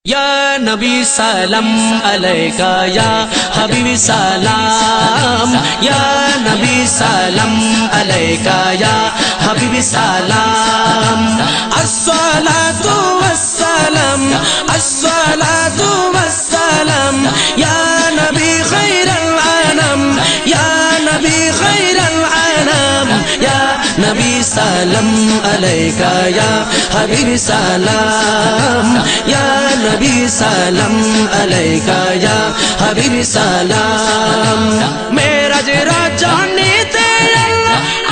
Ya Nabi salam alaika, ya Habibi salam. Ya Nabi salam alaika, ya Habibi salam. As-salatu was-salam, as-salatu was-salam. Ya Nabi khairal anam, ya Nabi khairal anam. Ya Nabi salam alaika, ya Habibi salam. Ya Nabi salam alaika, ya Habibi salam. Meraj Rajani तेरा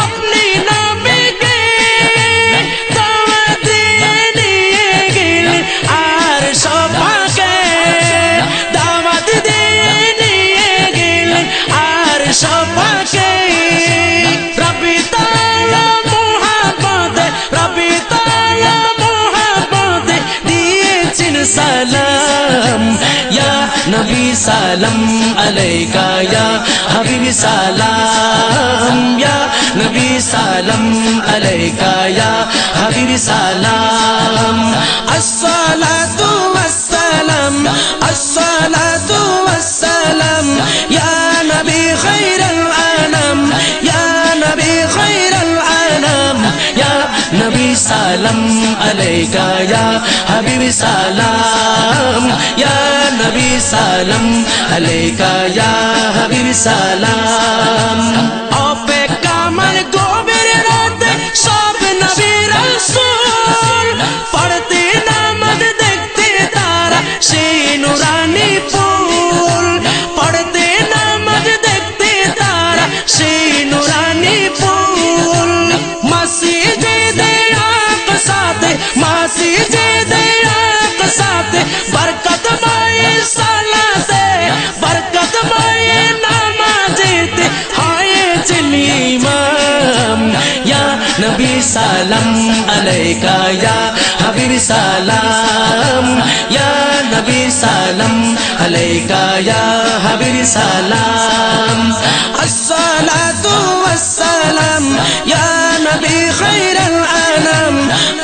अपनी नबी के दावत देने गिल अर्श पाके, दावत देने गिल अर्श पाके। रब्बी ताला मोहब्बत, रब्बी ताला मोहब्बत दिए चिन सलाम। या नबी सलाम अलैका, या हबीबी सलाम। या नबी सलाम अलैका, या हबीबी सलाम। अस्सलातु वस्सलाम, अस्सलातु वस्सलाम। या नबी खैरल आनम, या नबी खैरल आनम। या नबी सलाम अलैका, या हबीबी सलाम। या नबी सलाम अलैका, या हबीबी सलाम। औपे कामल गोबिर रात सब नबी रसूल, पढ़ते नामद देखते तारा से नूरानी फूल, पढ़ते नामद देखते तारा से नूरानी फूल। मस्जिद आक़साते, मस्जिद आक़साते बरकत माए सलाते, बरकत माए नमाज़ेते हाय चली इमाम। या नबी सलाम अलैका, या हबीबी सलाम। या नबी सलाम अलैका, या हबीबी सलाम। अस्सलातु वस्सलाम, या नबी खैरल आनम।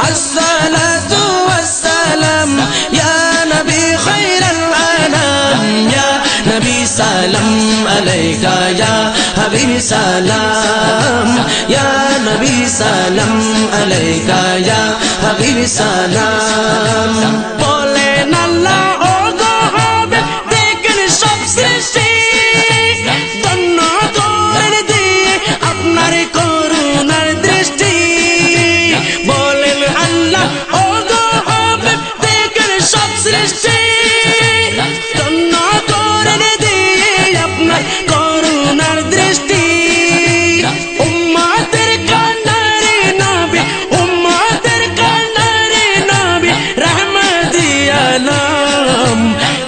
अस्सलातु वस्सलाम, या नबी खैरल आनम। या नबी सलाम अलैका, या हबीबी सलाम। या नबी सलाम अलैका, या हबीबी सलाम। बोलेन अल्लाह ओ गो হবে দেখেন সব সৃষ্টি, ধন্য করে দিয়ে আপনার করুণার দৃষ্টি। বলেন আল্লাহ ও গো হবে দেখেন সব সৃষ্টি, ধন্য করে দিয়ে আপনার করুণার দৃষ্টি। উম্মতের কান্নারে নবী, উম্মতের কান্নারে নবী রহমতি আলম।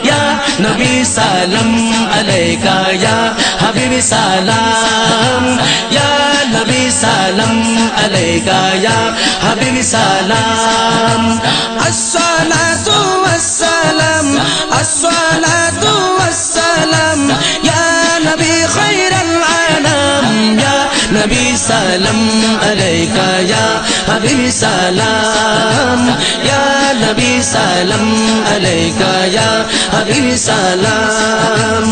ইয়া নবী সালাম আলাইকা, ইয়া হাবিবি সালাম। ইয়া নবী সালাম আলাইকা, ইয়া হাবিবি সালাম। আসসালাতু ওয়াসসালাম, আসসালাতু ওয়াসসালাম। ইয়া নবী খৈরল আনাম। ইয়া নবী সালাম আলাইকা, ইয়া হাবিবি সালাম। ইয়া নবী সালাম আলাইকা, ইয়া হাবিবি সালাম।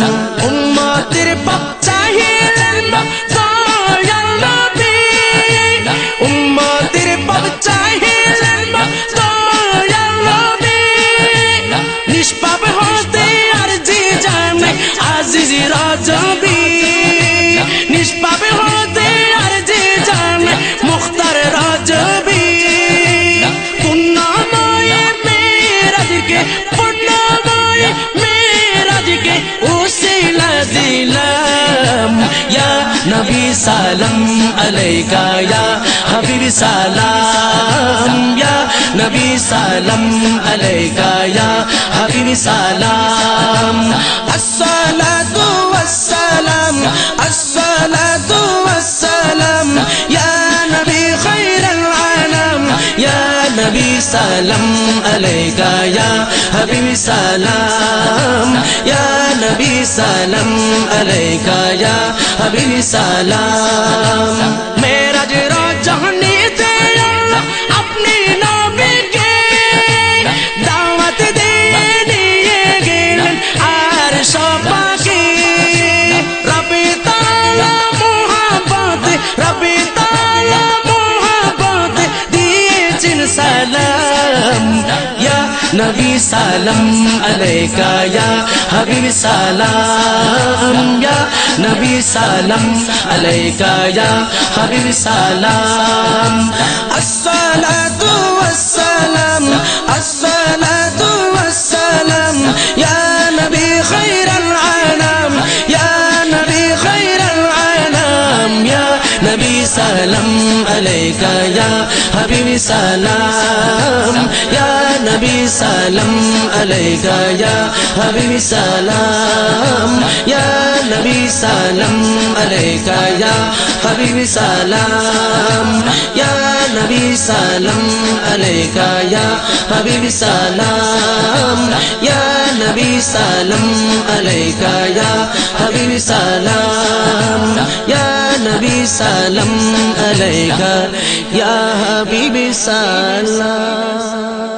উম্মতের পাক চাহিলেন দয়াল নবী, উম্মতের পাক চাহিলেন দয়াল নবী। নিষ্পাপ হতে আরজি জানে আজিজ রাজবি, নিষ্পাপ হতে আরজি জানে মুখতার রাজবি। পুণ্যময় মেরাজকে, পুণ্যময় মেরাজকে উসিলা দিলাম। ইয়া নবী সালাম আলাইকা, ইয়া হাবিবি সালাম। ইয়া নবী সালাম আলাইকা, ইয়া হাবিবি সালাম। আসসালাতু ওয়াসসালাম, আসসালাতু ওয়াসসালাম। ইয়া নবী খৈরল আনাম। ইয়া নবী সালাম আলাইকা, ইয়া হাবিবি সালাম। ইয়া নবী সালাম আলাইকা, ইয়া হাবিবি সালাম। মেরাজ রাজানি তেরা अपनी नबी के दावत दे नबी सलाम अलैका या हबीब सलाम या नबी सलाम अलैका या हबीब सलाम अस्सलातु वस्सलाम अस्सलातु वस्सलाम या नबी खैरुल आलम या नबी खैरुल आलम या नबी सलाम अलैका या हबीब सलाम या नबी सलाम अलैका या हबीब सलाम या नबी सलाम अलैका या हबीब सलाम या नबी सलाम अलैका या हबीब सलाम या नबी सलाम अलैका या हबीब सलाम या नबी सलाम अलैका या हबीब सलाम।